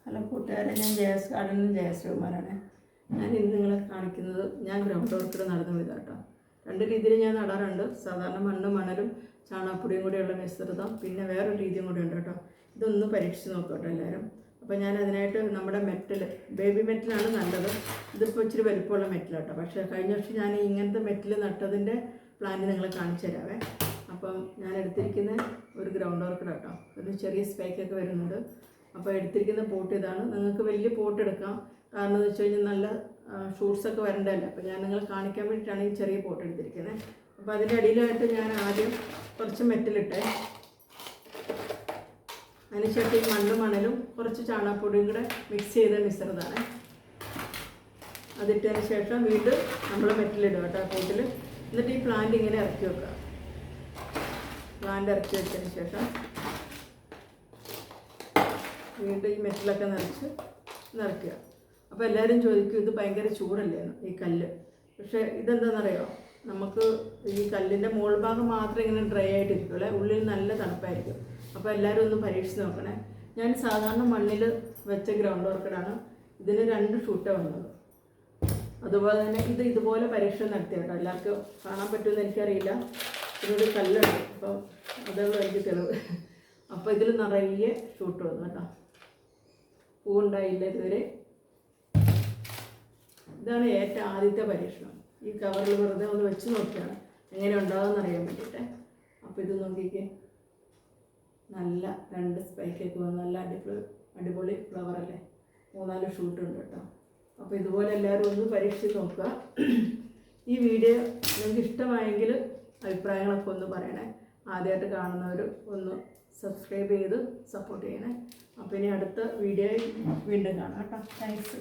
Hello കൂട്ടുകാരെ, ഞാൻ ജയസ് ഗാർഡനിൽ ജയശ്രീകുമാരാണ്. ഞാൻ ഇന്ന് നിങ്ങളെ കാണിക്കുന്നത് ഞാൻ ഗ്രൗണ്ട് ഓർക്കിഡ് നടന്നു വിധാട്ടോ. രണ്ട് രീതിയിൽ ഞാൻ നടാറുണ്ട്. സാധാരണ മണലും ചാണകപ്പൊടിയും കൂടിയുള്ള മിശ്രിതം, പിന്നെ വേറൊരു രീതിയും കൂടി ഉണ്ട് കേട്ടോ. ഇതൊന്ന് പരീക്ഷിച്ച് നോക്കട്ടെ എല്ലാവരും. അപ്പോൾ ഞാൻ അതിനായിട്ട് നമ്മുടെ മെറ്റൽ, ബേബി മെറ്റലാണ് നല്ലത്. ഇതിപ്പോൾ ഇച്ചിരി വലിപ്പമുള്ള മെറ്റലാട്ടോ. പക്ഷേ കഴിഞ്ഞ വർഷം ഞാൻ ഇങ്ങനത്തെ മെറ്റൽ നട്ടതിൻ്റെ പ്ലാന്റ് നിങ്ങളെ കാണിച്ചു തരാവേ. അപ്പം ഞാൻ എടുത്തിരിക്കുന്ന ഒരു ഗ്രൗണ്ട് ഓർക്കിഡ് കേട്ടോ. ഒരു ചെറിയ സ്പൈക്കൊക്കെ വരുന്നുണ്ട്. അപ്പോൾ എടുത്തിരിക്കുന്ന പോട്ട് ഇതാണ്. നിങ്ങൾക്ക് വലിയ പോട്ട് എടുക്കാം, കാരണം എന്ന് വെച്ച് കഴിഞ്ഞാൽ നല്ല ഷൂട്ട്സൊക്കെ വരണ്ടല്ലോ. അപ്പോൾ ഞാൻ നിങ്ങളെ കാണിക്കാൻ വേണ്ടിയിട്ടാണ് ഈ ചെറിയ പോട്ട് എടുത്തിരിക്കുന്നത്. അപ്പോൾ അതിൻ്റെ അടിയിലായിട്ട് ഞാൻ ആദ്യം കുറച്ച് മെറ്റലിട്ടേ, അതിനുശേഷം ഈ മണലും കുറച്ച് ചാണകപ്പൊടിയും കൂടെ മിക്സ് ചെയ്ത മിശ്രിതമാണ്. അതിട്ടതിന് ശേഷം വീണ്ടും നമ്മൾ മെറ്റലിടുക കേട്ടോ പോട്ടിൽ. എന്നിട്ട് ഈ പ്ലാന്റ് ഇങ്ങനെ ഇറക്കി വെക്കുക. പ്ലാന്റ് ഇറക്കി വെച്ചതിന് ശേഷം വീണ്ടും ഈ മെറ്റലൊക്കെ നിറയ്ക്കുക. അപ്പോൾ എല്ലാവരും ചോദിക്കും, ഇത് ഭയങ്കര ചൂടല്ലേ ഈ കല്ല്. പക്ഷേ ഇതെന്താണെന്നറിയോ, നമുക്ക് ഈ കല്ലിൻ്റെ മുകൾ ഭാഗം മാത്രമേ ഇങ്ങനെ ഡ്രൈ ആയിട്ടിരിക്കുള്ളൂ, ഉള്ളിൽ നല്ല തണുപ്പായിരിക്കും. അപ്പോൾ എല്ലാവരും ഒന്ന് പരീക്ഷിച്ച് നോക്കണേ. ഞാൻ സാധാരണ മണ്ണിൽ വെച്ച ഗ്രൗണ്ട് ഓർക്കിഡാണ്. ഇതിന് 2 ഷൂട്ടേ വന്നത്. അതുപോലെ തന്നെ ഇതുപോലെ പരീക്ഷണം നടത്തിയ കേട്ടോ. എല്ലാവർക്കും കാണാൻ പറ്റുമെന്ന് എനിക്കറിയില്ല. ഇതൊരു കല്ലുണ്ട്, അപ്പോൾ അതുള്ള എനിക്ക് തെളിവ്. അപ്പോൾ ഇതിൽ നിറയെ ഷൂട്ട് വന്നു കേട്ടോ. പൂവുണ്ടായില്ല ഇതുവരെ. ഇതാണ് ഏറ്റവും ആദ്യത്തെ പരീക്ഷണം. ഈ കവറിൽ വെറുതെ ഒന്ന് വെച്ച് നോക്കിയാണ് എങ്ങനെ ഉണ്ടാകുമെന്ന് അറിയാൻ വേണ്ടിയിട്ട്. അപ്പോൾ ഇത് നോക്കിക്കേ, നല്ല 2 സ്പൈക്കൊക്കെ വന്ന് നല്ല അടിപൊളി ഫ്ലവറല്ലേ. 3-4 ഷൂട്ടുണ്ട് കേട്ടോ. അപ്പോൾ ഇതുപോലെ എല്ലാവരും ഒന്ന് പരീക്ഷിച്ച് നോക്കുക. ഈ വീഡിയോ നിങ്ങൾക്ക് ഇഷ്ടമായെങ്കിൽ അഭിപ്രായങ്ങളൊക്കെ ഒന്ന് പറയണേ. ആദ്യമായിട്ട് കാണുന്നവർ ഒന്ന് സബ്സ്ക്രൈബ് ചെയ്ത് സപ്പോർട്ട് ചെയ്യണേ. അപ്പോൾ ഇനി അടുത്ത വീഡിയോയിൽ വീണ്ടും കാണാം കേട്ടോ. താങ്ക്സ്.